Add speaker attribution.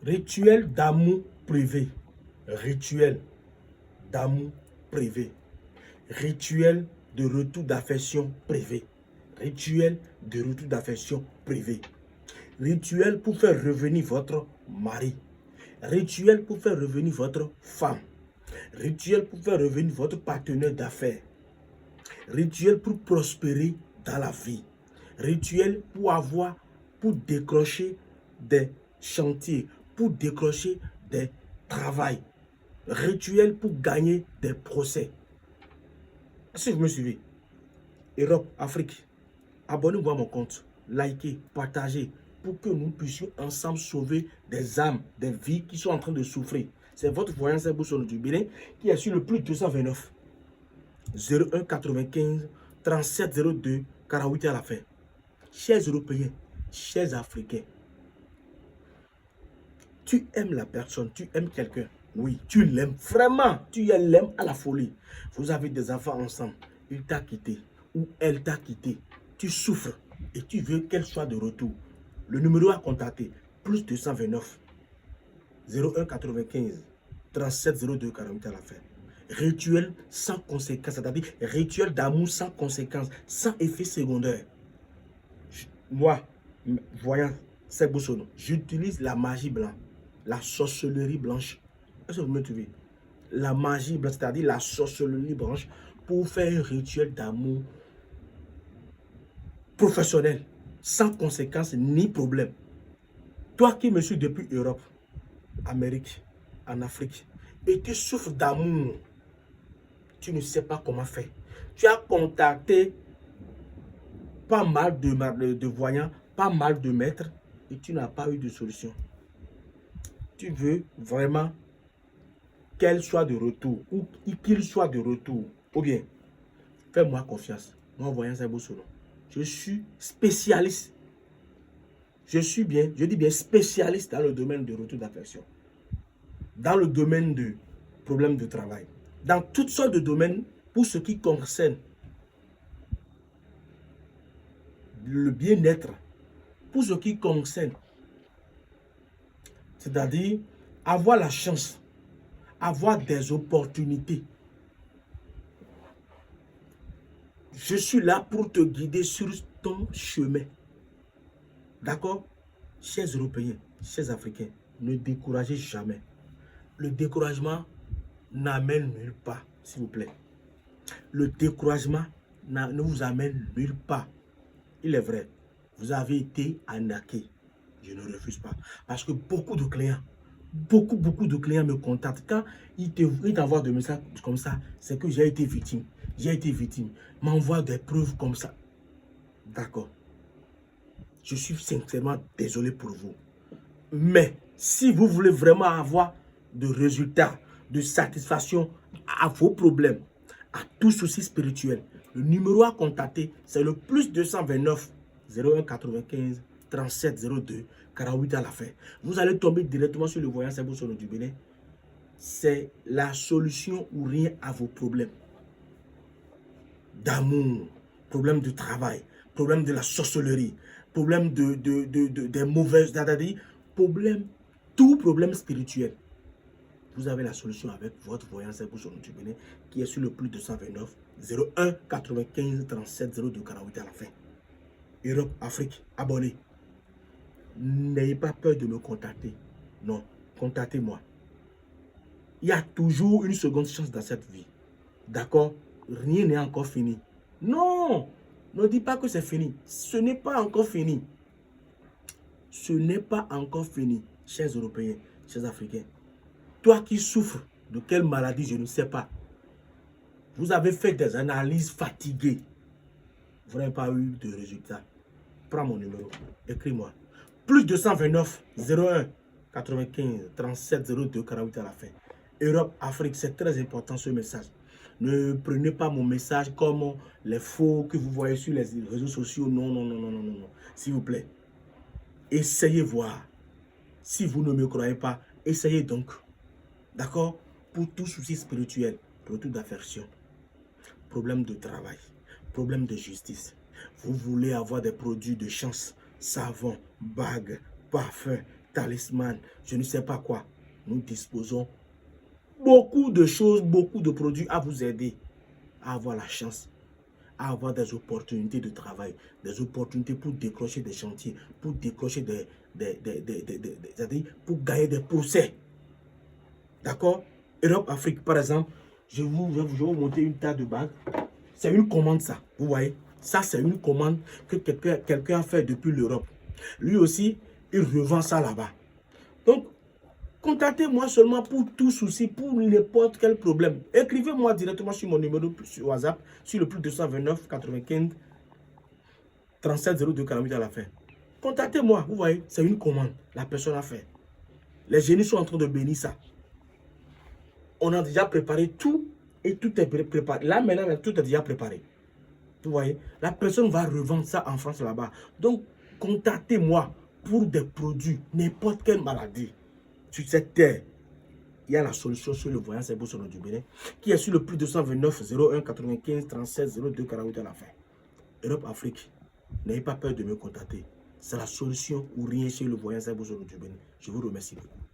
Speaker 1: Rituel d'amour privé. Rituel d'amour privé. Rituel de retour d'affection privé. Rituel de retour d'affection privé. Rituel pour faire revenir votre mari. Rituel pour faire revenir votre femme. Rituel pour faire revenir votre partenaire d'affaires. Rituel pour prospérer dans la vie. Rituel pour décrocher des chantiers, pour décrocher des travails. Rituel pour gagner des procès. Si vous me suivez, Europe, Afrique, abonnez-vous à mon compte, likez, partagez, pour que nous puissions ensemble sauver des âmes, des vies qui sont en train de souffrir. C'est votre voyance boussole du Bénin qui est sur le plus 229 01 95 37 02 48 à la fin. Chers Européens, chers Africains, tu aimes la personne, tu aimes quelqu'un. Oui, tu l'aimes vraiment, tu l'aimes à la folie. Vous avez des enfants ensemble, il t'a quitté ou elle t'a quitté. Tu souffres et tu veux qu'elle soit de retour. Le numéro à contacter, plus 229 01 95 37 02 48 à la fin. Rituel sans conséquence, c'est-à-dire rituel d'amour sans conséquence, sans effet secondaire. Moi, voyant ces Boussono, j'utilise la magie blanche, la sorcellerie blanche. Est-ce que vous me trouvez? La magie blanche, c'est-à-dire la sorcellerie blanche, pour faire un rituel d'amour professionnel, sans conséquence ni problème. Toi qui me suis depuis Europe, Amérique, en Afrique, et tu souffres d'amour, tu ne sais pas comment faire. Tu as contacté pas mal de voyants, pas mal de maîtres, et tu n'as pas eu de solution. Tu veux vraiment qu'elle soit de retour, ou qu'il soit de retour, ou bien, fais-moi confiance. Moi, voyant c'est beau solo. Je suis spécialiste. Je dis bien spécialiste dans le domaine de retour d'affection. Dans le domaine de problèmes de travail. Dans toutes sortes de domaines pour ce qui concerne le bien-être, pour ce qui concerne, c'est-à-dire avoir la chance, avoir des opportunités. Je suis là pour te guider sur ton chemin. D'accord? Chers Européens, chers Africains, ne découragez jamais. Le découragement n'amène nulle part, s'il vous plaît. Le découragement ne vous amène nulle part. Il est vrai, vous avez été arnaqué. Je ne refuse pas. Parce que beaucoup de clients me contactent. Quand ils t'envoient des messages comme ça, c'est que j'ai été victime. J'ai été victime. M'envoie des preuves comme ça. D'accord. Je suis sincèrement désolé pour vous. Mais si vous voulez vraiment avoir de résultats, de satisfaction à vos problèmes, à tout souci spirituel, le numéro à contacter, c'est le plus 229 01 95 37 02 48 à la fin. Vous allez tomber directement sur le voyant Sebo Sono du Bénin. C'est la solution ou rien à vos problèmes d'amour, problèmes de travail, problèmes de la sorcellerie, problèmes des mauvaises, c'est-à-dire tout problème spirituel. Vous avez la solution avec votre voyant Sebo Sono du Bénin qui est sur le plus 229 01 95 37 02 48 à la fin. Europe, Afrique, abonnez. N'ayez pas peur de me contacter. Non, contactez-moi. Il y a toujours une seconde chance dans cette vie. D'accord? Rien n'est encore fini. Non! Ne dis pas que c'est fini. Ce n'est pas encore fini. Ce n'est pas encore fini, chers Européens, chers Africains. Toi qui souffres de quelle maladie, je ne sais pas. Vous avez fait des analyses fatiguées. Vous n'avez pas eu de résultat. Prends mon numéro. Écris-moi. Plus 229 01 95 37 02 48 à la fin. Europe, Afrique, c'est très important ce message. Ne prenez pas mon message comme les faux que vous voyez sur les réseaux sociaux. Non, non, non, non, non, non. S'il vous plaît. Essayez voir. Si vous ne me croyez pas, essayez donc. D'accord? Pour tout souci spirituel, retour d'affection, problème de travail, problème de justice. Vous voulez avoir des produits de chance, savon, bagues, parfum, talisman, je ne sais pas quoi. Nous disposons beaucoup de choses, beaucoup de produits à vous aider à avoir la chance, à avoir des opportunités de travail, des opportunités pour décrocher des chantiers, pour décrocher pour gagner des procès. D'accord? Europe, Afrique, par exemple, je vais vous monter une tas de bagues. C'est une commande, ça. Vous voyez? Ça, c'est une commande que quelqu'un a fait depuis l'Europe. Lui aussi, il revend ça là-bas. Donc, contactez-moi seulement pour tout souci, pour n'importe quel problème. Écrivez-moi directement sur mon numéro sur WhatsApp, sur le plus 229 95 37 02 48 à la fin. Contactez-moi, vous voyez, c'est une commande. La personne a fait. Les génies sont en train de bénir ça. On a déjà préparé tout et tout est préparé. Là, maintenant, tout est déjà préparé. Vous voyez, la personne va revendre ça en France là-bas. Donc, contactez-moi pour des produits, n'importe quelle maladie. Sur cette terre, il y a la solution sur le voyant Zebo Sono du Bénin, qui est sur le plus 229 01 95 37 02 48 à la fin. Europe, Afrique, n'ayez pas peur de me contacter. C'est la solution ou rien chez le voyant Zebo Sono du Bénin. Je vous remercie beaucoup.